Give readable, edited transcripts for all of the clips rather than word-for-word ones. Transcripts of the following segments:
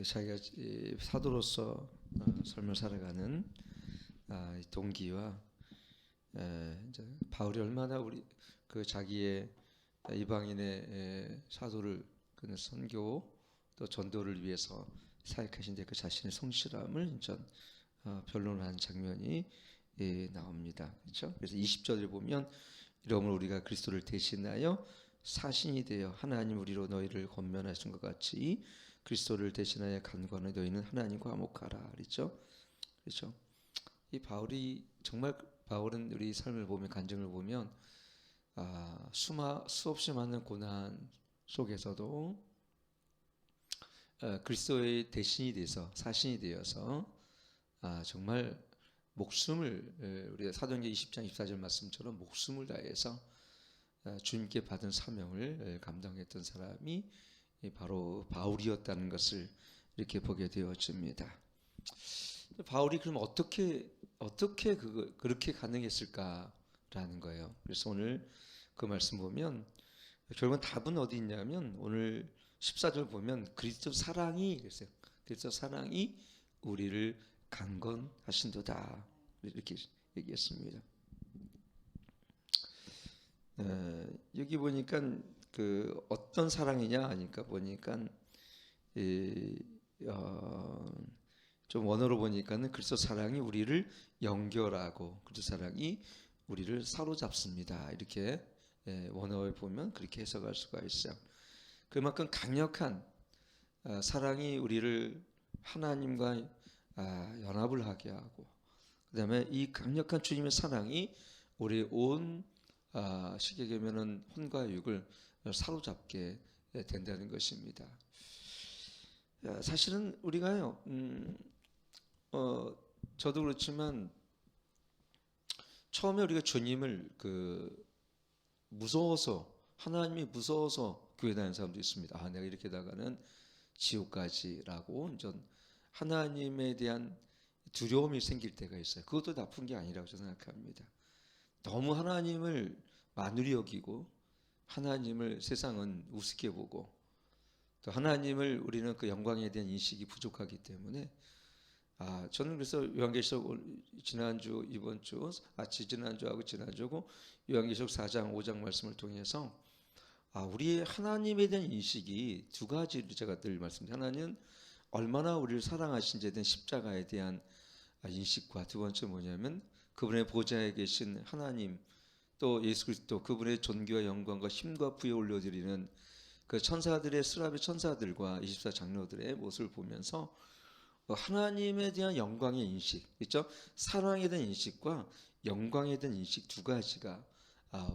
자기가 사도로서 삶을 살아가는 동기와 이제 바울이 얼마나 우리 그 자기의 이방인의 사도를 그 선교 또 전도를 위해서 사역하신데 그 자신의 성실함을 변론하는 장면이 나옵니다. 그렇죠? 그래서 20절을 보면 이러므로 우리가 그리스도를 대신하여 사신이 되어 하나님 우리로 너희를 권면하신 것 같이 그리스도를 대신하여 간구하는 너희는 하나님과 화목하라. 그렇죠? 그렇죠? 이 바울이 정말 바울은 우리 삶을 보면 간증을 보면 수없이 많은 고난 속에서도 그리스도의 대신이 돼서 사신이 되어서 정말 목숨을 우리가 사도행전 20장 24절 말씀처럼 목숨을 다해서 주님께 받은 사명을 감당했던 사람이 바로 바울이었다는 것을 이렇게 보게 되어집니다. 바울이 그럼 어떻게 그렇게 가능했을까라는 거예요. 그래서 오늘 그 말씀 보면 결국은 답은 어디 있냐면 오늘 14절 보면 그리스도 사랑이 그랬어요. 그리스도 사랑이 우리를 강건하신도다 이렇게 얘기했습니다. 여기 보니까 그 어떤 사랑이냐 하니까 보니까 좀 원어로 보니까는 그리스도 사랑이 우리를 연결하고 그리스도 사랑이 우리를 사로잡습니다. 이렇게 원어에 보면 그렇게 해석할 수가 있어요. 그만큼 강력한 사랑이 우리를 하나님과 연합을 하게 하고 그 다음에 이 강력한 주님의 사랑이 우리 온 쉽게 얘기하면 혼과 육을 사로잡게 된다는 것입니다. 사실은 우리가요, 저도 그렇지만 처음에 우리가 주님을 무서워서 하나님이 무서워서 교회 다니는 사람도 있습니다. 내가 이렇게 나가는 지옥까지라고 하나님에 대한 두려움이 생길 때가 있어요. 그것도 나쁜 게 아니라고 저는 생각합니다. 너무 하나님을 만으리 여기고 하나님을 세상은 우습게 보고 또 하나님을 우리는 그 영광에 대한 인식이 부족하기 때문에 저는 그래서 요한계시록 지난주 이번주 지난주하고 지난주고 요한계시록 4장 5장 말씀을 통해서 우리의 하나님에 대한 인식이 두 가지를 제가 늘 말씀드립니다. 하나는 얼마나 우리를 사랑하신지에 대한 십자가에 대한 인식과 두 번째 뭐냐면 그분의 보좌에 계신 하나님 또 예수 그리스도 그분의 존귀와 영광과 힘과 부여 올려드리는 그 천사들의 스라비 천사들과 24장로들의 모습을 보면서 하나님에 대한 영광의 인식 있죠? 사랑에 대한 인식과 영광에 대한 인식 두 가지가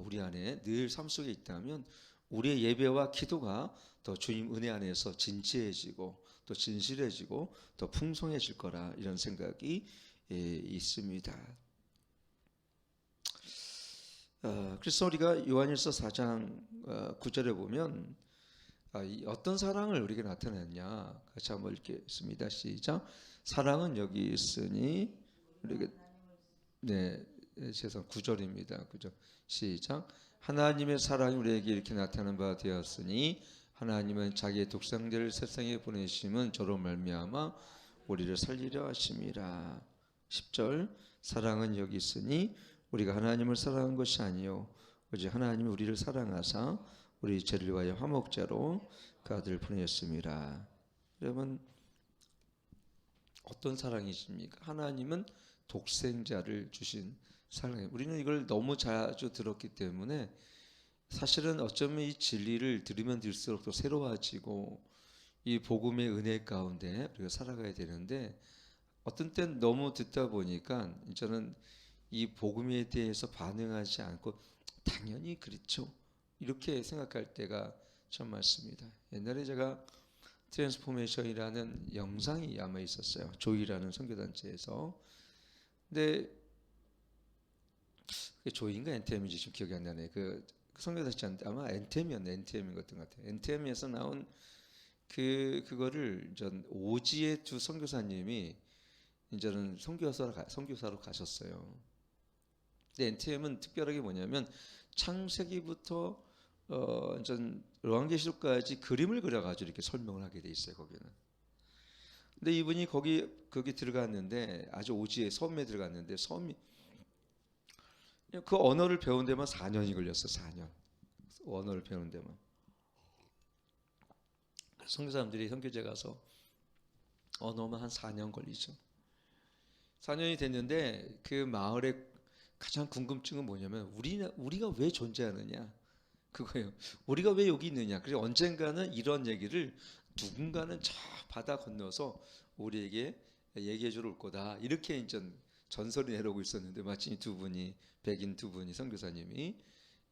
우리 안에 늘 삶 속에 있다면 우리의 예배와 기도가 더 주님 은혜 안에서 진지해지고 또 진실해지고 더 풍성해질 거라 이런 생각이 있습니다. 그래서 우리가 요한일서 4장 9절에 보면 어떤 사랑을 우리에게 나타냈냐 같이 한번 읽겠습니다. 시작. 사랑은 여기 있으니 우리에게 죄송 9절입니다. 9절 시작. 하나님의 사랑이 우리에게 이렇게 나타난 바 되었으니 하나님은 자기의 독생자를 세상에 보내심은 저로 말미암아 우리를 살리려 하심이라. 10절 사랑은 여기 있으니 우리가 하나님을 사랑한 것이 아니요 오직 하나님이 우리를 사랑하사 우리 죄를 위하여 화목제로 그 아들을 보내셨습니다. 여러분 어떤 사랑이십니까? 하나님은 독생자를 주신 사랑이에요. 우리는 이걸 너무 자주 들었기 때문에 사실은 어쩌면 이 진리를 들으면 들을수록 더 새로워지고 이 복음의 은혜 가운데 우리가 살아가야 되는데 어떤 땐 너무 듣다 보니까 저는 이 복음에 대해서 반응하지 않고 당연히 그렇죠 이렇게 생각할 때가 참 많습니다. 옛날에 제가 트랜스포메이션이라는 영상이 아마 있었어요. 조이라는 선교단체에서. 근데 조이인가 엔템인지 지금 기억이 안 나네. 그 선교단체인데 아마 엔템인 것 같아요. 엔템에서 나온 그거를 오지의 두 선교사님이 이제는 선교사로 가셨어요. 근데 엔템은 특별하게 뭐냐면 창세기부터 요한계시록까지 그림을 그려가지고 이렇게 설명을 하게 돼 있어요. 거기는 근데 이분이 거기 들어갔는데 아주 오지에 섬에 들어갔는데 섬이 그 언어를 배운 데만 4년이 걸렸어. 4년. 언어를 배우는 데만. 선교사람들이 선교제 가서 언어만 한 4년 걸리죠. 4년이 됐는데 그 마을의 가장 궁금증은 뭐냐면 우리가 왜 존재하느냐 그거예요. 우리가 왜 여기 있느냐. 그래서 언젠가는 이런 얘기를 누군가는 저 바다 건너서 우리에게 얘기해 주러 올 거다. 이렇게 이제 전설이 내려오고 있었는데 마침 백인 두 분이 선교사님이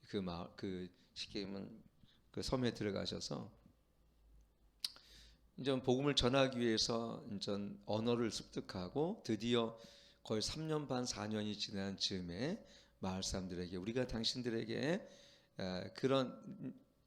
그 마을 시케임은 그 섬에 들어가셔서 이제 복음을 전하기 위해서 이제 언어를 습득하고 드디어 거의 3년 반 4년이 지난 즈음에 마을 사람들에게 우리가 당신들에게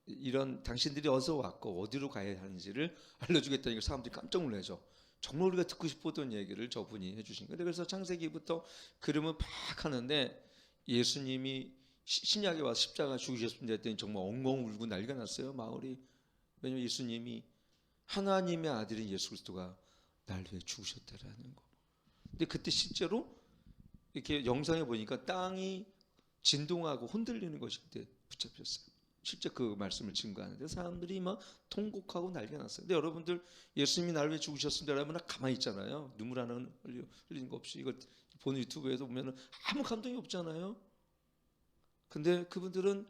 이런 당신들이 어디서 왔고 어디로 가야 하는지를 알려주겠다니까 사람들이 깜짝 놀라죠. 정말 우리가 듣고 싶었던 얘기를 저분이 해주신 거예요. 그래서 창세기부터 그림을 팍 하는데 예수님이 신약에 와서 십자가 죽으셨습니다 했더니 정말 엉엉 울고 난리가 났어요. 마을이. 왜냐하면 예수님이 하나님의 아들인 예수 그리스도가 날 위해 죽으셨다라는 거. 근데 그때 실제로 이렇게 영상에 보니까 땅이 진동하고 흔들리는 것이 그때 붙잡혔어요. 실제 그 말씀을 증거하는데 사람들이 막 통곡하고 난리가 났어요. 근데 여러분들 예수님이 날 위해 죽으셨습니다 라면 가만히 있잖아요. 눈물 하나 흘리는 거 없이. 이거 보는 유튜브에도 보면 아무 감동이 없잖아요. 근데 그분들은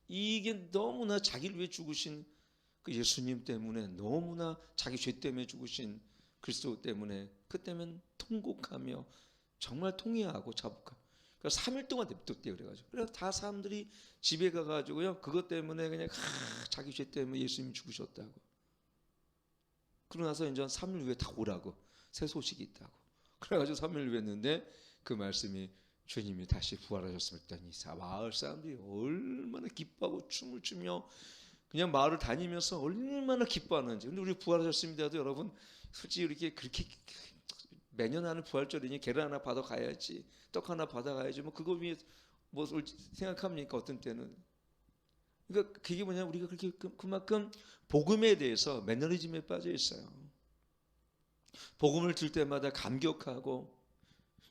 이게 너무나 자기를 위해 죽으신 그 예수님 때문에, 너무나 자기 죄 때문에 죽으신 그리스도 때문에 그때면 통곡하며 정말 통회하고 자복하고, 그래서 3일 동안 냅뒀대요. 그래서 다 사람들이 집에 가가지고요 그것 때문에 그냥 자기 죄 때문에 예수님이 죽으셨다고. 그러고 나서 이제 3일 후에 다 오라고, 새 소식이 있다고. 그래가지고 3일 후에 했는데 그 말씀이 주님이 다시 부활하셨을 때니 마을 사람들이 얼마나 기뻐하고 춤을 추며 그냥 마을을 다니면서 얼마나 기뻐하는지. 근데 우리 부활하셨습니다도 여러분 솔직히 이렇게 그렇게 매년 하는 부활절이니 계란 하나 받아 가야지, 떡 하나 받아 가야지, 뭐 그거 위해 뭐 생각합니까? 어떤 때는. 그러니까 그게 뭐냐, 우리가 그렇게 그만큼 복음에 대해서 매너리즘에 빠져 있어요. 복음을 들 때마다 감격하고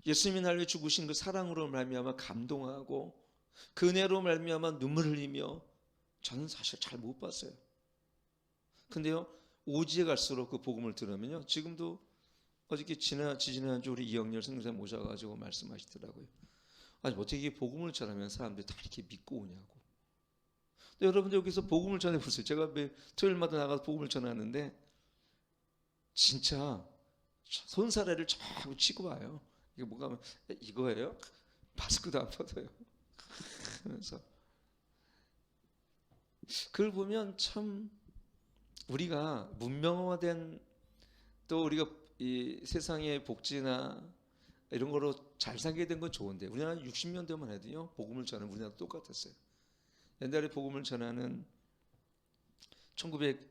예수님이 날 위해 죽으신 그 사랑으로 말미암아 감동하고 그 은혜로 말미암아 눈물 흘리며, 저는 사실 잘 못 봤어요. 근데요 오지에 갈수록 그 복음을 들으면요, 지금도 어저께 지지난주 우리 이영렬 선교사님 모셔가지고 말씀하시더라고요. 아니 어떻게 이게 복음을 전하면 사람들이 다 이렇게 믿고 오냐고. 근데 여러분들 여기서 복음을 전해보세요. 제가 매 토요일마다 나가서 복음을 전하는데 진짜 손사래를 자꾸 치고 와요. 이게 뭐가 하면 이거예요? 마스크도 안 벗어요. 그러면서 그걸 보면 참 우리가 문명화된, 또 우리가 이 세상의 복지나 이런 거로 잘 살게 된 건 좋은데 우리나라 60년대만 해도요 복음을 전하는 우리나라 똑같았어요. 옛날에 복음을 전하는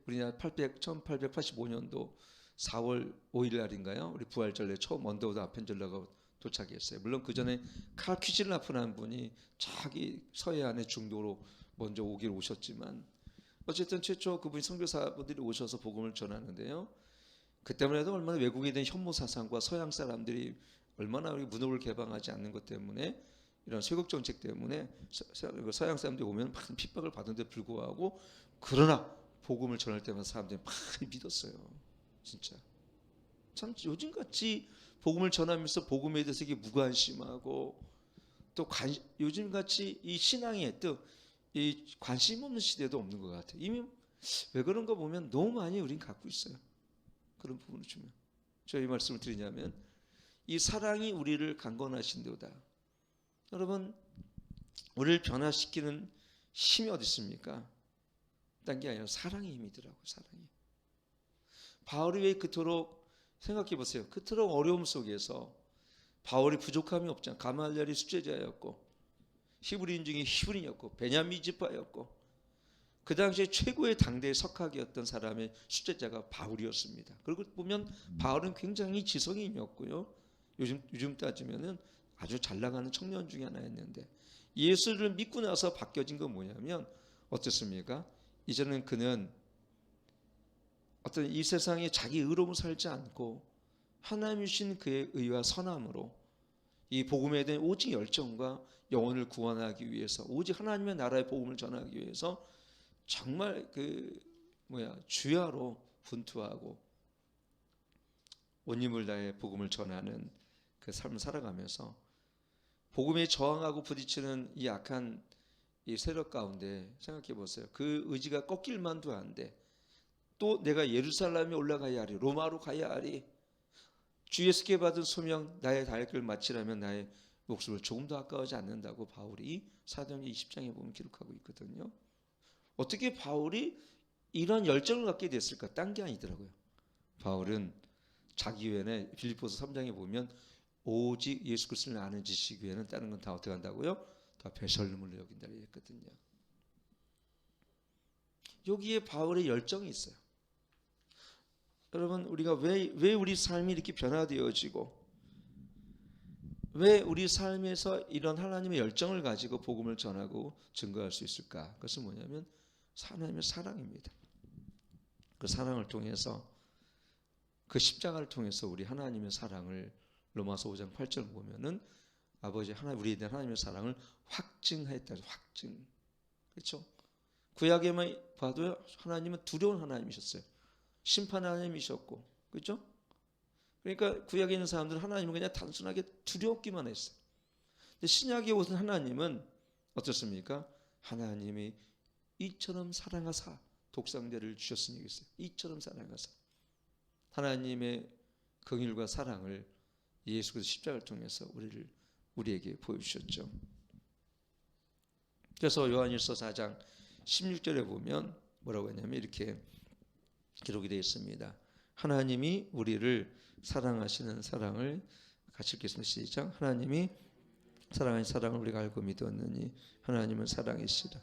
우리나라 1885년도 4월 5일 날인가요? 우리 부활절에 처음 언더우드 아펜젤러가 도착했어요. 물론 그 전에 칼 퀴즐라프라는 분이 저기 서해안의 중도로 먼저 오셨지만 어쨌든 최초 그분이 선교사분들이 오셔서 복음을 전하는데요. 그때만 해도 얼마나 외국에 대한 혐오 사상과 서양 사람들이 얼마나 우리 문호를 개방하지 않는 것 때문에, 이런 쇄국 정책 때문에 서양 사람들이 오면 많은 핍박을 받는데 불구하고, 그러나 복음을 전할 때마다 사람들이 많이 믿었어요. 진짜 참 요즘같이 복음을 전하면서 복음에 대해서 이게 무관심하고 또 요즘같이 이 신앙에 또 이 관심 없는 시대도 없는 것 같아요. 이미 왜 그런가 보면 너무 많이 우린 갖고 있어요. 그런 부분을 주면 제가 이 말씀을 드리냐면, 이 사랑이 우리를 강건하신도다. 여러분 우리를 변화시키는 힘이 어디 있습니까? 딴 게 아니라 사랑의 힘이더라고요. 사랑이. 바울이 왜 그토록, 생각해 보세요. 그토록 어려움 속에서 바울이 부족함이 없잖아요. 가말리엘이 수제자였고 히브리인 중에 히브리인이었고 베냐민 지파였고 그 당시에 최고의 당대의 석학이었던 사람의 수제자가 바울이었습니다. 그리고 보면 바울은 굉장히 지성인이었고요. 요즘 따지면은 아주 잘 나가는 청년 중에 하나였는데, 예수를 믿고 나서 바뀌어진 건 뭐냐면 어떻습니까? 이제는 그는 어떤 이 세상에 자기 의로움을 살지 않고 하나님이 주신 그의 의와 선함으로 이 복음에 대한 오직 열정과 영혼을 구원하기 위해서 오직 하나님의 나라의 복음을 전하기 위해서 정말 주야로 분투하고 온 힘을 다해 복음을 전하는 그 삶을 살아가면서 복음에 저항하고 부딪히는 이 악한 이 세력 가운데 생각해 보세요. 그 의지가 꺾일 만도 한데 또 내가 예루살렘에 올라가야 하리, 로마로 가야 하리, 주 예수께 받은 소명 나의 다할걸 마치라면 나의 목숨을 조금 더 아까워하지 않는다고 바울이 사도행전 20장에 보면 기록하고 있거든요. 어떻게 바울이 이런 열정을 갖게 됐을까? 딴 게 아니더라고요. 바울은 자기 외에 빌립보서 3장에 보면 오직 예수 그리스도를 아는 지식 외에는 다른 건 다 어떻게 한다고요? 다 배설물로 여긴다 했거든요. 여기에 바울의 열정이 있어요. 여러분, 우리가 왜 우리 삶이 이렇게 변화되어지고 왜 우리 삶에서 이런 하나님의 열정을 가지고 복음을 전하고 증거할 수 있을까? 그것은 뭐냐면 하나님의 사랑입니다. 그 사랑을 통해서 그 십자가를 통해서 우리 하나님의 사랑을 로마서 5장 8절 보면은 아버지 하나님 우리에 대한 하나님의 사랑을 확증했다. 확증. 그렇죠? 구약에만 봐도 하나님은 두려운 하나님이셨어요. 심판 하나님이셨고, 그렇죠? 그러니까 구약에 있는 사람들은 하나님은 그냥 단순하게 두렵기만 했어요. 근데 신약에 오신 하나님은 어떻습니까? 하나님이 이처럼 사랑하사 독생자를 주셨으니 그랬어요. 이처럼 사랑하사 하나님의 긍휼과 사랑을 예수 그리스도 십자가를 통해서 우리에게 보여주셨죠. 그래서 요한일서 4장 16절에 보면 뭐라고 했냐면 이렇게 기록이 되어 있습니다. 하나님이 우리를 사랑하시는 사랑을 같이 읽겠습니다. 시작. 하나님이 사랑하신 사랑을 우리가 알고 믿었느니 하나님은 사랑이시라.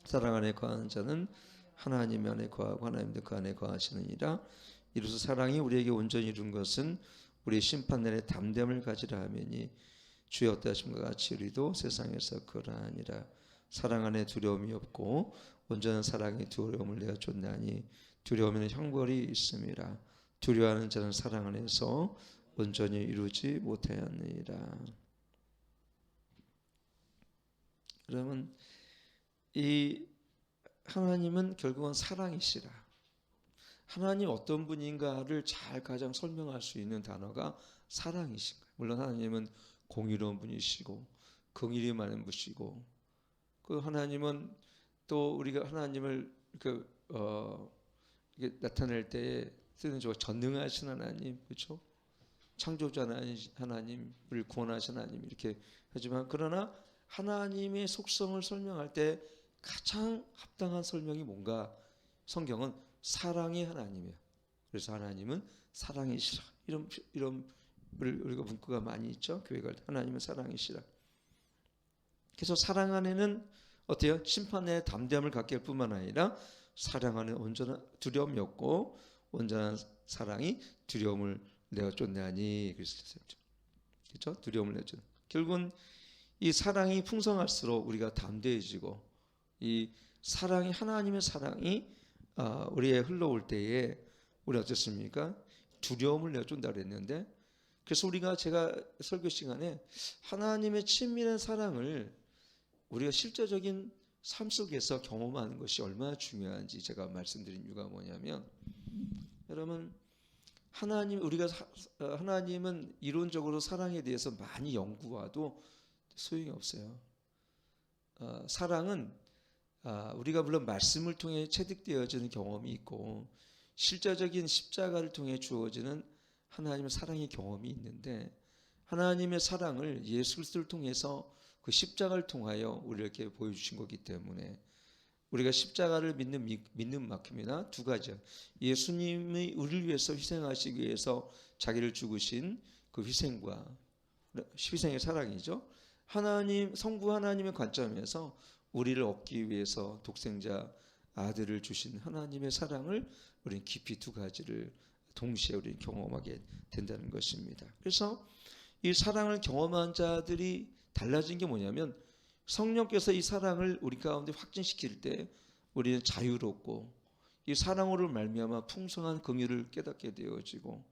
사랑 안에 거하는 자는 하나님 안에 거하고 하나님도 그 안에 거하시느니라. 이로써 사랑이 우리에게 온전히 이룬 것은 우리 심판날에 담대함을 가지라 하매니 주의 어떠하심과 같이 우리도 세상에서 그러하니라. 사랑 안에 두려움이 없고 온전한 사랑이 두려움을 내어 쫓나니 두려움에는 형벌이 있음이라. 두려워하는 자는 사랑 안에서 온전히 이루지 못하였느니라. 그러면 이 하나님은 결국은 사랑이시라. 하나님 어떤 분인가를 잘 가장 설명할 수 있는 단어가 사랑이신 거예요. 물론 하나님은 공의로운 분이시고 긍휼이 많은 분이시고 그 하나님은 또 우리가 하나님을 나타낼 때에 쓰는 전능하신 하나님, 그렇죠? 창조자 하나님을 구원하신 하나님 이렇게 하지만 그러나 하나님의 속성을 설명할 때 가장 합당한 설명이 뭔가? 성경은 사랑의 하나님이에요. 그래서 하나님은 사랑이시라. 이런 우리가 문구가 많이 있죠. 교회가 하나님은 사랑이시라. 그래서 사랑 안에는 어때요? 심판의 담대함을 갖게 할 뿐만 아니라 사랑 안에 온전한 두려움이 없고 온전한 사랑이 두려움을 내어 쫓나니 그렇죠? 두려움을 내어 쫓. 결국은 이 사랑이 풍성할수록 우리가 담대해지고 이 사랑이 하나님의 사랑이 우리에 흘러올 때에 우리 어떻습니까? 두려움을 내어 쫓는다 그랬는데 그래서 제가 설교 시간에 하나님의 친밀한 사랑을 우리가 실제적인 삶 속에서 경험하는 것이 얼마나 중요한지 제가 말씀드린 이유가 뭐냐면 여러분 하나님은 이론적으로 사랑에 대해서 많이 연구와도 소용이 없어요. 사랑은 우리가 물론 말씀을 통해 체득되어지는 경험이 있고 실제적인 십자가를 통해 주어지는 하나님의 사랑의 경험이 있는데 하나님의 사랑을 예수 그리스도를 통해서 그 십자가를 통하여 우리에게 보여주신 거기 때문에 우리가 십자가를 믿는 만큼이나 두 가지요. 예수님이 우리를 위해서 희생하시기 위해서 자기를 죽으신 그 희생의 사랑이죠. 성부 하나님의 관점에서 우리를 얻기 위해서 독생자 아들을 주신 하나님의 사랑을 우리는 깊이 두 가지를 동시에 우리는 경험하게 된다는 것입니다. 그래서 이 사랑을 경험한 자들이 달라진 게 뭐냐면 성령께서 이 사랑을 우리 가운데 확증시킬 때 우리는 자유롭고 이 사랑으로 말미암아 풍성한 긍휼을 깨닫게 되어지고,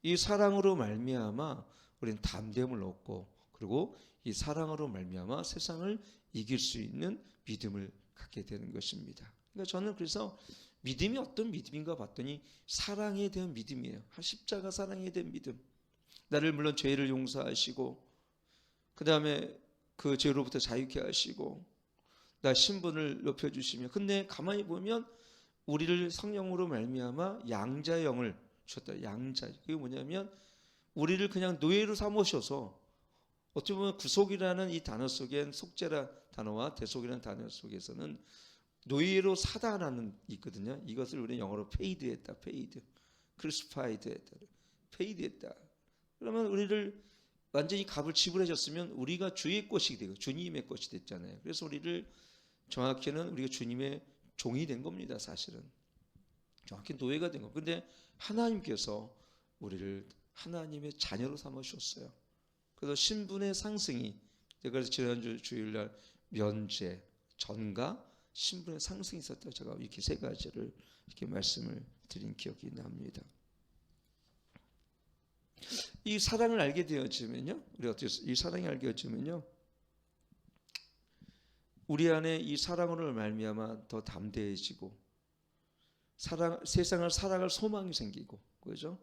이 사랑으로 말미암아 우리는 담대함을 얻고, 그리고 이 사랑으로 말미암아 세상을 이길 수 있는 믿음을 갖게 되는 것입니다. 그러니까 저는 그래서 믿음이 어떤 믿음인가 봤더니 사랑에 대한 믿음이에요. 십자가 사랑에 대한 믿음. 나를 물론 죄를 용서하시고, 그 다음에 그 죄로부터 자유케 하시고, 나 신분을 높여주시며, 근데 가만히 보면 우리를 성령으로 말미암아 양자의 영을 주셨다. 양자. 그게 뭐냐면 우리를 그냥 노예로 삼으셔서, 어떻게 보면 구속이라는 이 단어 속엔 속죄라 단어와 대속이라는 단어 속에서는 노예로 사다라는 있거든요. 이것을 우리는 영어로 페이드했다. 페이드. 크루시파이드 했다. 페이드했다. 그러면 우리를 완전히 값을 지불하셨으면 우리가 주의 것이 되고 주님의 것이 됐잖아요. 그래서 우리를 정확히는 우리가 주님의 종이 된 겁니다. 사실은 정확히 노예가 된 겁니다. 근데 하나님께서 우리를 하나님의 자녀로 삼으셨어요. 그래서 신분의 상승이, 그래서 지난주 주일날 면제, 전가, 신분의 상승이 있었다. 제가 이렇게 세 가지를 이렇게 말씀을 드린 기억이 납니다. 이 사랑을 알게 되어지면요, 우리 어떻게 이 사랑을 알게 되어지면요, 우리 안에 이 사랑으로 말미암아 더 담대해지고, 세상을 살아갈 소망이 생기고, 그죠?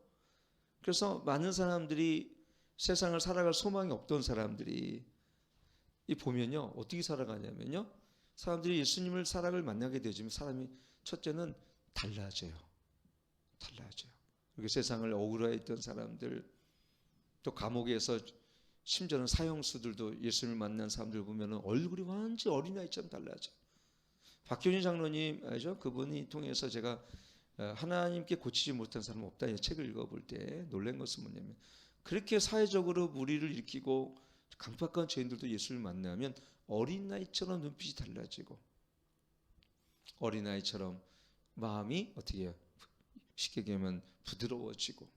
그래서 많은 사람들이 세상을 살아갈 소망이 없던 사람들이 이 보면요, 어떻게 살아가냐면요, 사람들이 예수님을 사랑을 만나게 되지만 사람이 첫째는 달라져요. 그리고 세상을 억울해했던 사람들, 또 감옥에서 심지어는 사형수들도 예수님을 만난 사람들 보면 얼굴이 완전 어린아이처럼 달라져. 박효진 장로님 알죠? 그분이 통해서 제가 하나님께 고치지 못한 사람 없다 이 책을 읽어볼 때 놀란 것은 뭐냐면, 그렇게 사회적으로 무리를 일으키고 강팍한 죄인들도 예수를 만나면 어린아이처럼 눈빛이 달라지고, 어린아이처럼 마음이 어떻게 해요? 쉽게 얘기하면 부드러워지고.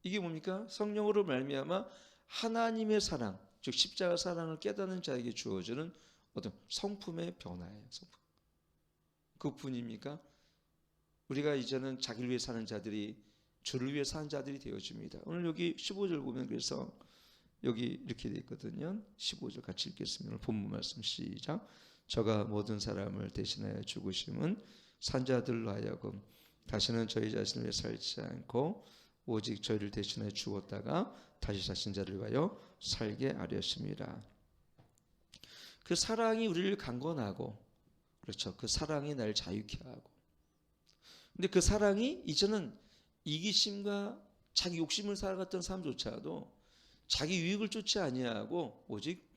이게 뭡니까? 성령으로 말미암아 하나님의 사랑, 즉 십자가 사랑을 깨닫는 자에게 주어지는 어떤 성품의 변화예요. 성품. 그뿐입니까? 우리가 이제는 자기를 위해 사는 자들이 주를 위해 사는 자들이 되어집니다. 오늘 여기 15절 보면 그래서 여기 이렇게 되어 있거든요. 15절 같이 읽겠습니다. 본문 말씀 시작. 저가 모든 사람을 대신하여 죽으심은 산자들로 하여금 다시는 저희 자신을 위해 살지 않고 오직 저희를 대신하여 죽었다가 다시 사신 자를 위하여 살게 하렸습니다. 그 사랑이 우리를 강건하고, 그렇죠, 그 사랑이 날 자유케 하고, 근데 그 사랑이 이제는 이기심과 자기 욕심을 살아갔던 사람조차도 자기 유익을 쫓지 아니하고 오직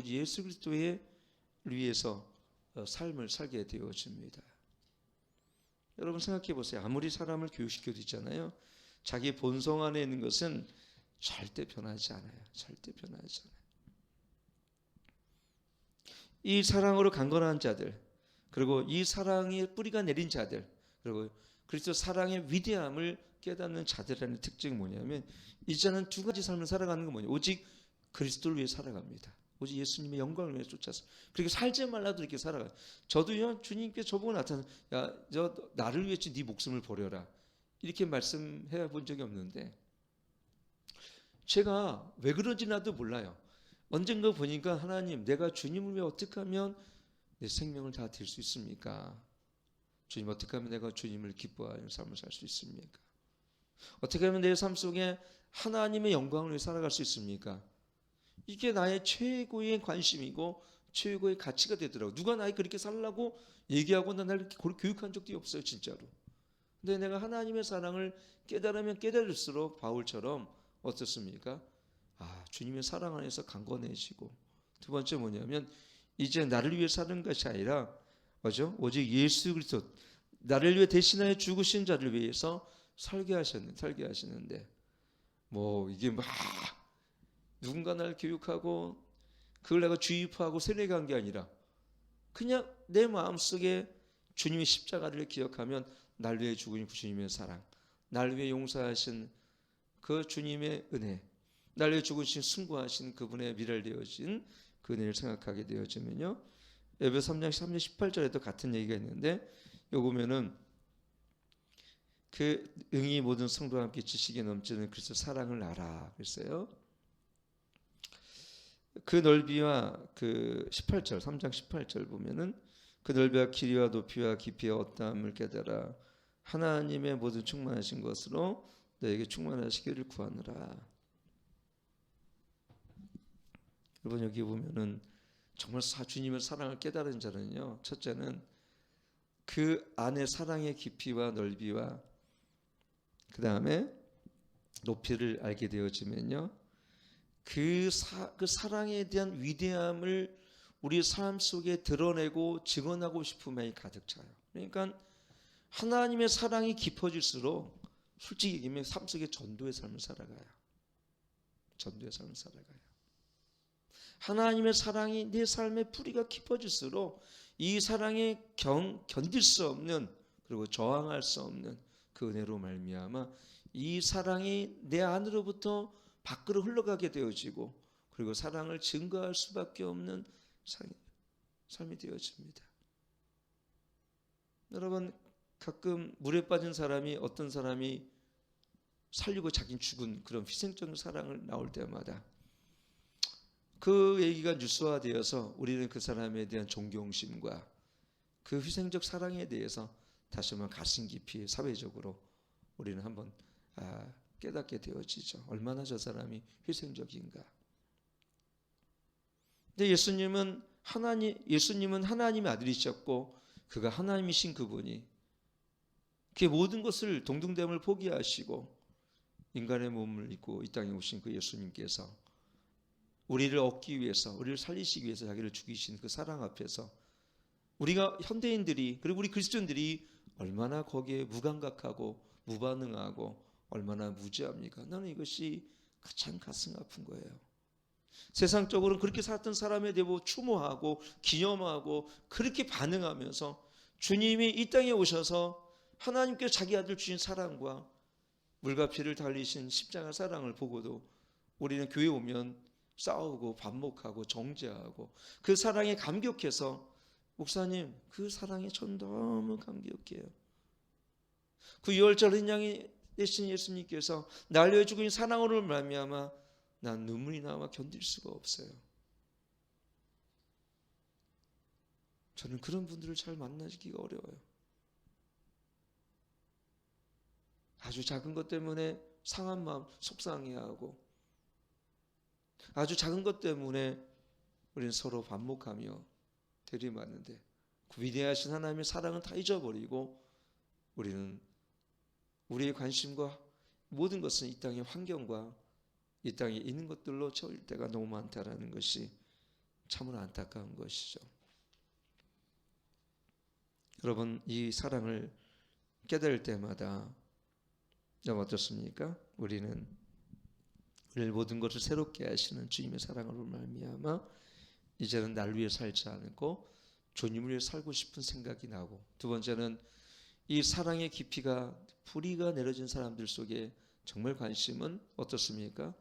예수 그리스도의 위해서 삶을 살게 되어집니다. 여러분 생각해 보세요. 아무리 사람을 교육시켜도 있잖아요, 자기 본성 안에 있는 것은 절대 변하지 않아요. 절대 변하지 않아요. 이 사랑으로 강건한 자들, 그리고 이 사랑의 뿌리가 내린 자들, 그리고 그리스도 사랑의 위대함을 깨닫는 자들이라는 특징이 뭐냐면, 이제는 두 가지 삶을 살아가는 건 뭐냐, 오직 그리스도를 위해 살아갑니다. 오직 예수님의 영광을 위해 쫓아서. 그렇게 살지 말라도 이렇게 살아가요. 저도요, 주님께 저보고 나타나서 야, 나를 위해서 네 목숨을 버려라 이렇게 말씀해 본 적이 없는데, 제가 왜 그런지 나도 몰라요. 언젠가 보니까 하나님, 내가 주님을 위해 어떻게 하면 내 생명을 다 드릴 수 있습니까? 주님, 어떻게 하면 내가 주님을 기뻐하는 삶을 살 수 있습니까? 어떻게 하면 내 삶 속에 하나님의 영광을 위해 살아갈 수 있습니까? 이게 나의 최고의 관심이고 최고의 가치가 되더라고요. 누가 나에 그렇게 살라고 얘기하고 나를 교육한 적도 없어요, 진짜로. 근데 내가 하나님의 사랑을 깨달으면 깨달을수록 바울처럼 어떻습니까? 주님의 사랑 안에서 강건해지고, 두 번째 뭐냐면 이제 나를 위해 사는 것이 아니라 뭐죠? 오직 예수 그리스도 나를 위해 대신하여 죽으신 자를 위해서 살게 하시는데, 뭐 이게 막 누군가 나를 교육하고 그걸 내가 주입하고 세뇌한 게 아니라 그냥 내 마음속에 주님의 십자가를 기억하면 날 위해 죽으신 주님의 사랑, 날 위해 용서하신 그 주님의 은혜, 날 위해 죽으신 승구하신 그분의 미랄되어진 그 은혜를 생각하게 되어지면요, 에베소 3장 18절에도 같은 얘기가 있는데, 여기 보면은 그 응이 모든 성도와 함께 지식에 넘치는 그리스도 사랑을 알아 그랬어요. 그 넓이와 그 18절 3장 18절 보면은 그 넓이와 길이와 높이와 깊이와 어떠함을 깨달아 하나님의 모든 충만하신 것으로 너에게 충만하시기를 구하느라. 여러분 여기 보면은 정말 주님의 사랑을 깨달은 자는요, 첫째는 그 안에 사랑의 깊이와 넓이와 그 다음에 높이를 알게 되어지면요, 그 사랑에 대한 위대함을 우리 삶 속에 드러내고 증언하고 싶음에 가득 차요. 그러니까 하나님의 사랑이 깊어질수록 솔직히 얘기하면 삶 속에 전도의 삶을 살아가요. 전도의 삶을 살아가요. 하나님의 사랑이 내 삶의 뿌리가 깊어질수록 이 사랑에 견딜 수 없는, 그리고 저항할 수 없는 그 은혜로 말미암아 이 사랑이 내 안으로부터 밖으로 흘러가게 되어지고, 그리고 사랑을 증거할 수밖에 없는 삶이 되어집니다. 여러분 가끔 물에 빠진 사람이, 어떤 사람이 살리고 자기는 죽은 그런 희생적인 사랑을 나올 때마다 그 얘기가 뉴스화되어서 우리는 그 사람에 대한 존경심과 그 희생적 사랑에 대해서 다시 한번 가슴 깊이 사회적으로 우리는 한번 깨닫게 되어지죠. 얼마나 저 사람이 희생적인가. 근데 예수님은 하나님의 아들이셨고, 그가 하나님이신 그분이 그의 모든 것을 동등됨을 포기하시고 인간의 몸을 입고 이 땅에 오신 그 예수님께서 우리를 얻기 위해서, 우리를 살리시기 위해서 자기를 죽이신 그 사랑 앞에서 우리가 현대인들이, 그리고 우리 그리스도인들이 얼마나 거기에 무감각하고 무반응하고 얼마나 무지합니까? 나는 이것이 가장 가슴 아픈 거예요. 세상적으로는 그렇게 살았던 사람에 대해 추모하고 기념하고 그렇게 반응하면서 주님이 이 땅에 오셔서 하나님께서 자기 아들 주신 사랑과 물과 피를 달리신 십자가 사랑을 보고도 우리는 교회 오면 싸우고 반목하고 정죄하고, 그 사랑에 감격해서, 목사님 그 사랑에 전 너무 감격해요. 그 유월절 어린 양이 되신 예수님께서 날 위해 죽으신 사랑으로 말미암아 난 눈물이 나와 견딜 수가 없어요. 저는 그런 분들을 잘 만나기가 어려워요. 아주 작은 것 때문에 상한 마음 속상해하고, 아주 작은 것 때문에 우리는 서로 반목하며 대립하는데, 그 위대하신 하나님의 사랑은 다 잊어버리고 우리는 우리의 관심과 모든 것은 이 땅의 환경과 이 땅에 있는 것들로 채울 때가 너무 많다라는 것이 참으로 안타까운 것이죠. 여러분 이 사랑을 깨달을 때마다 여러분 어떻습니까? 우리를 모든 것을 새롭게 하시는 주님의 사랑으로 말미암아 이제는 날 위해 살지 않고 주님을 위해 살고 싶은 생각이 나고, 두 번째는 이 사랑의 깊이가, 뿌리가 내려진 사람들 속에 정말 관심은 어떻습니까?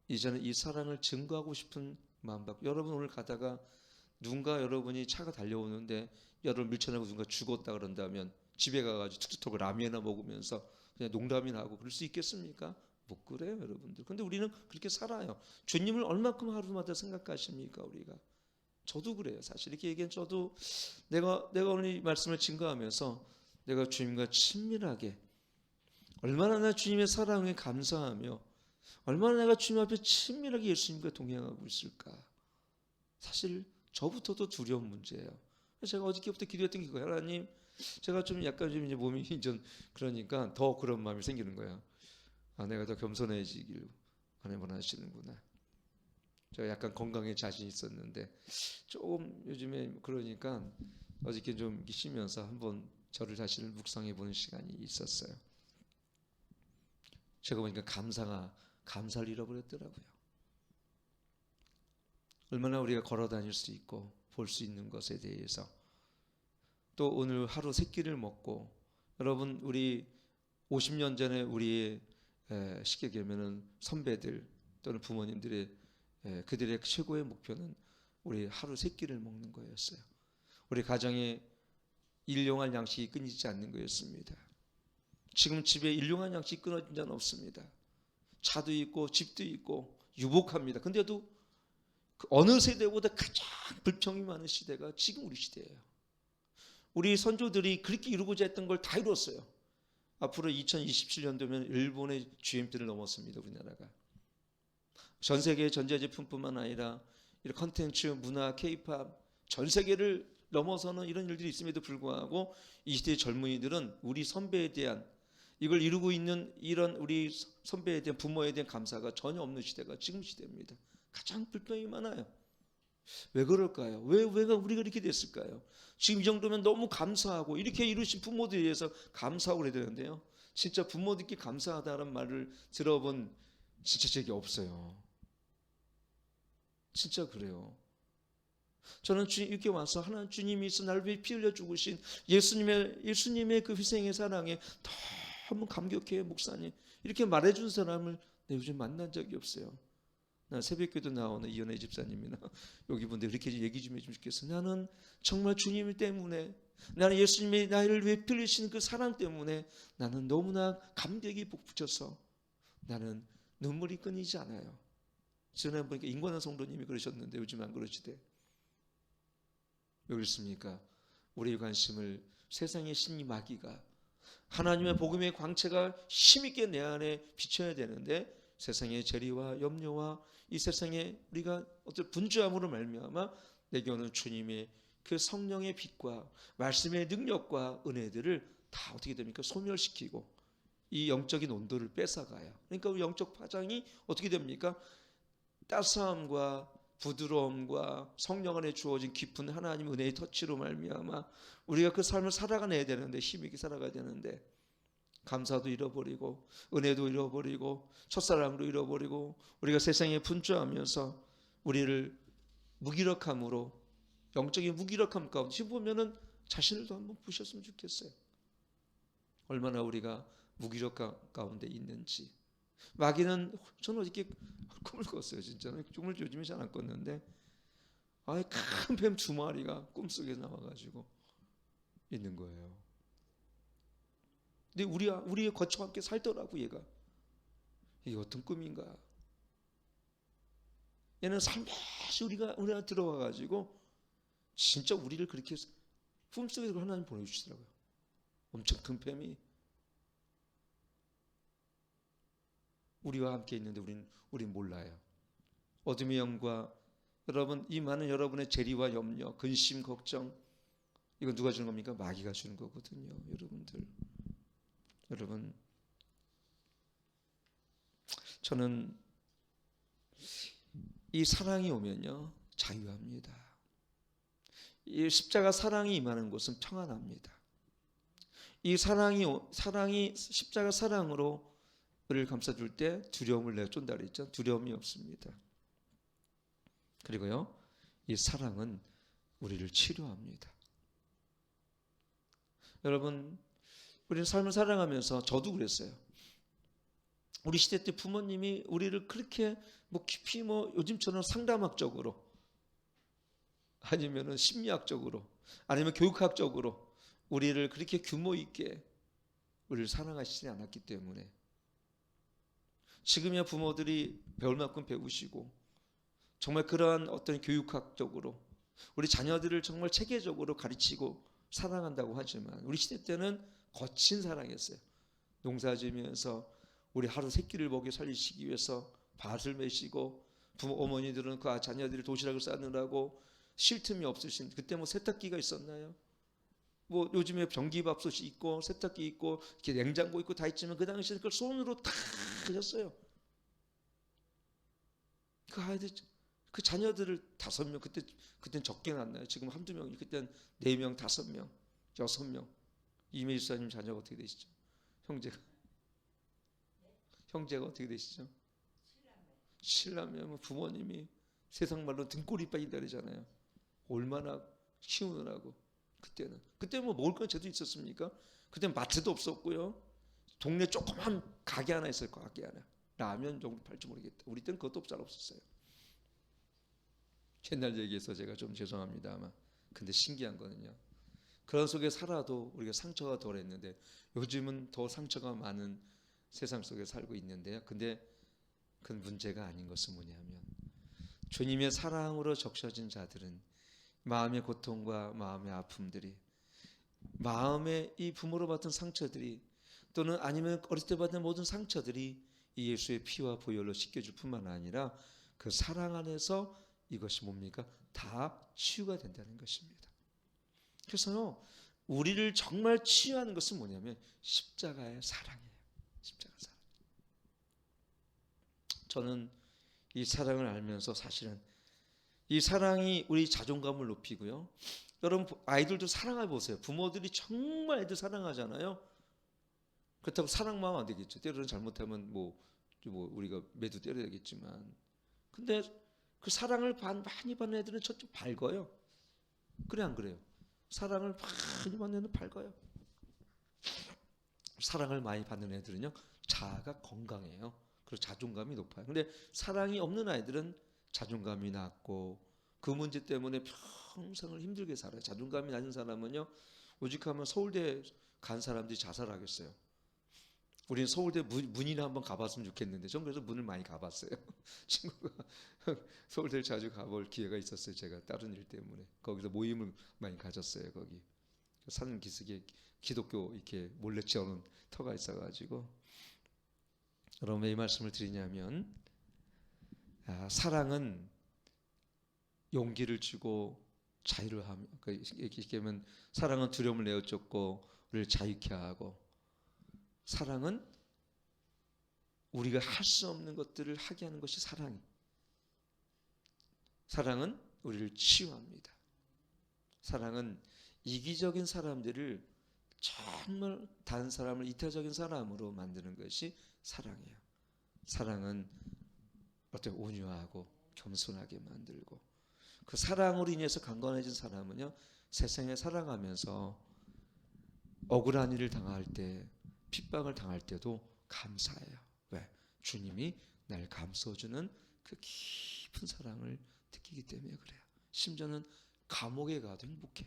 이제는 이 사랑을 증거하고 싶은 마음밖에. 여러분 오늘 가다가 누군가 여러분이 차가 달려오는데 여러분 밀쳐내고 누군가 죽었다 그런다면 집에 가가지고 툭툭 라면이나 먹으면서 그냥 농담이나 하고 그럴 수 있겠습니까? 못 그래요 여러분들. 근데 우리는 그렇게 살아요. 주님을 얼마큼 하루마다 생각하십니까 우리가? 저도 그래요. 사실 이렇게 얘기한 저도 내가 오늘 이 말씀을 증거하면서 내가 주님과 친밀하게, 얼마나 나 주님의 사랑에 감사하며 얼마나 내가 주님 앞에 친밀하게 예수님과 동행하고 있을까. 사실 저부터도 두려운 문제예요. 제가 어저께부터 기도했던 게 그거예요. 하나님, 제가 좀 약간 좀 이제 몸이 좀 그러니까 더 그런 마음이 생기는 거야. 내가 더 겸손해지길 원하시는구나. 제가 약간 건강에 자신 있었는데 조금 요즘에 그러니까 어저께 좀 쉬면서 한번 저를 자신을 묵상해 보는 시간이 있었어요. 제가 보니까 감사를 잃어버렸더라고요. 얼마나 우리가 걸어 다닐 수 있고 볼 수 있는 것에 대해서, 또 오늘 하루 세 끼를 먹고, 여러분 우리 50년 전에 우리의 쉽게 얘기하면 선배들 또는 부모님들의 그들의 최고의 목표는 우리 하루 세 끼를 먹는 거였어요. 우리 가정에 일용할 양식이 끊이지 않는 거였습니다. 지금 집에 일용한 양식 끊어진 자는 없습니다. 차도 있고 집도 있고 유복합니다. 근데도 그 어느 세대보다 가장 불평이 많은 시대가 지금 우리 시대예요. 우리 선조들이 그렇게 이루고자 했던 걸 다 이뤘어요. 앞으로 2027년도면 일본의 GMT를 넘었습니다. 우리나라가. 전 세계 전자제품뿐만 아니라 이런 컨텐츠, 문화, K-팝 전 세계를 넘어서는 이런 일들이 있음에도 불구하고 이 시대의 젊은이들은 우리 선배에 대한 이걸 이루고 있는 이런 우리 선배에 대한 부모에 대한 감사가 전혀 없는 시대가 지금 시대입니다. 가장 불평이 많아요. 왜 그럴까요? 왜 우리가 이렇게 됐을까요? 지금 이 정도면 너무 감사하고 이렇게 이루신 부모들에 대해서 감사하고 그래야 되는데요. 진짜 부모들께 감사하다는 말을 들어본 진짜 적이 없어요. 진짜 그래요. 저는 이렇게 와서 하나님 주님이 있어 나를 위해 피 흘려 죽으신 예수님의 그 희생의 사랑에 너무 감격해요. 목사님 이렇게 말해준 사람을 내 요즘 만난 적이 없어요. 나 새벽기도 나오는 이현애 집사님이나 여기 분들 그렇게 얘기 좀 해주면 좋겠어요. 나는 정말 주님 때문에 나는 예수님이 나를 위해 피 흘리신 그 사랑 때문에 나는 너무나 감격이 북붙여서 나는 눈물이 끊이지 않아요. 전에 보니까 인권한 성도님이 그러셨는데 요즘 안 그러시대. 왜 그렇습니까? 우리의 관심을 세상의 신이 마귀가 하나님의 복음의 광채가 힘있게 내 안에 비춰야 되는데 세상의 재리와 염려와 이 세상에 우리가 어떤 분주함으로 말미암아 내게 오는 주님의 그 성령의 빛과 말씀의 능력과 은혜들을 다 어떻게 됩니까? 소멸시키고 이 영적인 온도를 뺏어가요. 그러니까 우리 영적 파장이 어떻게 됩니까? 따스함과 부드러움과 성령 안에 주어진 깊은 하나님 은혜의 터치로 말미암아 우리가 그 삶을 살아가야 되는데 힘있게 살아가야 되는데 감사도 잃어버리고 은혜도 잃어버리고 첫사랑도 잃어버리고 우리가 세상에 분주하면서 우리를 무기력함으로 영적인 무기력함 가운데 지금 보면은 자신을도 한번 보셨으면 좋겠어요. 얼마나 우리가 무기력함 가운데 있는지. 마귀는 저는 어저께 꿈을 꿨어요. 진짜는 꿈을 요즘에 잘 안 꿨는데 아예 큰 뱀 두 마리가 꿈속에 나와가지고 있는 거예요. 근데 우리의 거처와 함께 살더라고 얘가. 이게 어떤 꿈인가? 얘는 살며시 우리가 들어와가지고 진짜 우리를 그렇게 품속에서 하나님 보내주시더라고요. 엄청 큰 뱀이 우리와 함께 있는데 우린 몰라요. 어둠의 영과 여러분 이 많은 여러분의 재리와 염려, 근심, 걱정 이건 누가 주는 겁니까? 마귀가 주는 거거든요. 여러분 저는 이 사랑이 오면요 자유합니다. 이 십자가 사랑이 임하는 곳은 평안합니다. 이 사랑이 십자가 사랑으로 우리를 감싸줄 때 두려움을 내쫓는다 그랬죠. 두려움이 없습니다. 그리고요 이 사랑은 우리를 치료합니다. 여러분 우리는 삶을 살아가면서 저도 그랬어요. 우리 시대 때 부모님이 우리를 그렇게 깊이 요즘처럼 상담학적으로 아니면은 심리학적으로 아니면 교육학적으로 우리를 그렇게 규모 있게 우리를 사랑하시지 않았기 때문에 지금이야 부모들이 배울 만큼 배우시고 정말 그러한 어떤 교육학적으로 우리 자녀들을 정말 체계적으로 가르치고 사랑한다고 하지만 우리 시대 때는 거친 사랑이었어요. 농사 지으면서 우리 하루 세 끼를 먹여 살리시기 위해서 밭을 메시고 어머니들은 그 자녀들이 도시락을 싸느라고 쉴 틈이 없으신 그때 세탁기가 있었나요? 요즘에 전기밥솥이 있고 세탁기 있고 이렇게 냉장고 있고 다 있지만 그 당시에는 그걸 손으로 다 하셨어요. 그 아이들 그 자녀들을 5명 그때는 적게 낳나요? 지금 한두 명이 그때는 4명, 5명, 6명. 이메일 사님 자녀가 어떻게 되시죠? 형제가 어떻게 되시죠? 7남매 부모님이 세상 말로 등골이 빠진다 그러잖아요. 얼마나 키우느라고 그때 먹을 건 제도 있었습니까? 그때 마트도 없었고요. 동네 조그만 가게 하나 있을 거 가게 하나 라면 정도 팔지 모르겠다. 우리 때는 그것도 잘 없었어요. 옛날 얘기해서 제가 좀 죄송합니다만 근데 신기한 거는요. 그런 속에 살아도 우리가 상처가 덜했는데 요즘은 더 상처가 많은 세상 속에 살고 있는데요. 근데 그 문제가 아닌 것은 뭐냐면 주님의 사랑으로 적셔진 자들은 마음의 고통과 마음의 아픔들이, 마음의 이 부모로 받은 상처들이, 또는 아니면 어릴 때 받은 모든 상처들이 이 예수의 피와 보혈로 씻겨줄 뿐만 아니라 그 사랑 안에서 이것이 뭡니까? 다 치유가 된다는 것입니다. 그래서요, 우리를 정말 치유하는 것은 뭐냐면 십자가의 사랑이에요. 십자가 사랑. 저는 이 사랑을 알면서 사실은 이 사랑이 우리 자존감을 높이고요. 여러분 아이들도 사랑해 보세요. 부모들이 정말 애들 사랑하잖아요. 그렇다고 사랑만 하면 안 되겠죠. 때로는 잘못하면 뭐 우리가 매도 때려야겠지만, 근데 그 사랑을 많이 받는 애들은 좀 밝아요. 그래 안 그래요? 사랑을 많이 받는 애들은 밝아요. 사랑을 많이 받는 애들은요, 자아가 건강해요. 그리고 자존감이 높아요. 근데 사랑이 없는 아이들은 자존감이 낮고 그 문제 때문에 평생을 힘들게 살아요. 자존감이 낮은 사람은요, 오직하면 서울대 간 사람들이 자살하겠어요. 우리는 서울대 문이나 한번 가봤으면 좋겠는데, 전 그래서 문을 많이 가봤어요. 친구가 서울대를 자주 가볼 기회가 있었어요. 제가 다른 일 때문에 거기서 모임을 많이 가졌어요. 거기 사는 기슭에 기독교 이렇게 몰래 지어놓은 터가 있어가지고. 여러분 왜 이 말씀을 드리냐면, 사랑은 용기를 주고 자유를 하며, 이렇게 하면 사랑은 두려움을 내어쫓고 우리를 자유케 하고, 사랑은 우리가 할 수 없는 것들을 하게 하는 것이 사랑이. 사랑은 우리를 치유합니다. 사랑은 이기적인 사람들을 정말 다른 사람을 이타적인 사람으로 만드는 것이 사랑이에요. 사랑은 어떻게 온유하고 겸손하게 만들고, 그 사랑으로 인해서 강건해진 사람은요, 세상에 살아가면서 억울한 일을 당할 때, 핍박을 당할 때도 감사해요. 왜? 주님이 날 감싸주는 그 깊은 사랑을 느끼기 때문에 그래요. 심지어는 감옥에 가도 행복해요.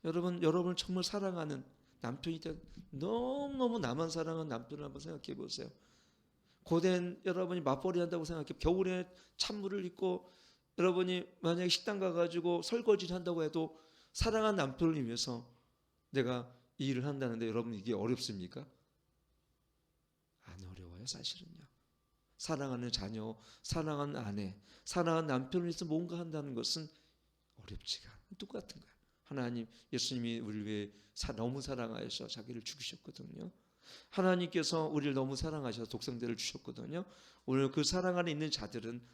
여러분을 정말 사랑하는 남편이 있다, 너무너무 나만 사랑하는 남편을 한번 생각해 보세요. 고된 여러분이 맞벌이 한다고 생각해. 겨울에 찬물을 입고 여러분이 만약에 식당 가가지고 설거지를 한다고 해도 사랑하는 남편을 위해서 내가 이 일을 한다는데, 여러분 이게 어렵습니까? 안 어려워요, 사실은요. 사랑하는 자녀, 사랑하는 아내, 사랑하는 남편을 위해서 뭔가 한다는 것은 어렵지가 않아요. 똑같은 거예요. 하나님, 예수님이 우리를 위해 너무 사랑하셔서 자기를 죽이셨거든요. 하나님께서 우리를 너무 사랑하셔서 독생자를 주셨거든요. 오늘 그 사랑 안에 있는 자들은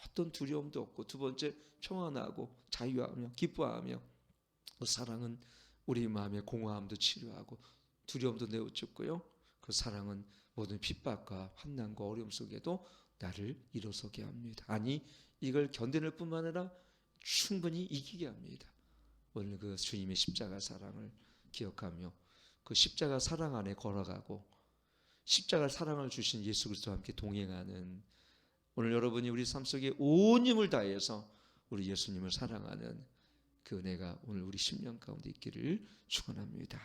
어떤 두려움도 없고, 두 번째 평안하고 자유하며 기뻐하며, 그 사랑은 우리 마음의 공허함도 치료하고 두려움도 내어쫓고요. 그 사랑은 모든 핍박과 환난과 어려움 속에도 나를 일어서게 합니다. 아니, 이걸 견뎌낼 뿐만 아니라 충분히 이기게 합니다. 오늘 그 주님의 십자가 사랑을 기억하며 그 십자가 사랑 안에 걸어가고, 십자가 사랑을 주신 예수 그리스도와 함께 동행하는, 오늘 여러분이 우리 삶 속에 온 힘을 다해서 우리 예수님을 사랑하는 그 은혜가 오늘 우리 10년 가운데 있기를 축원합니다.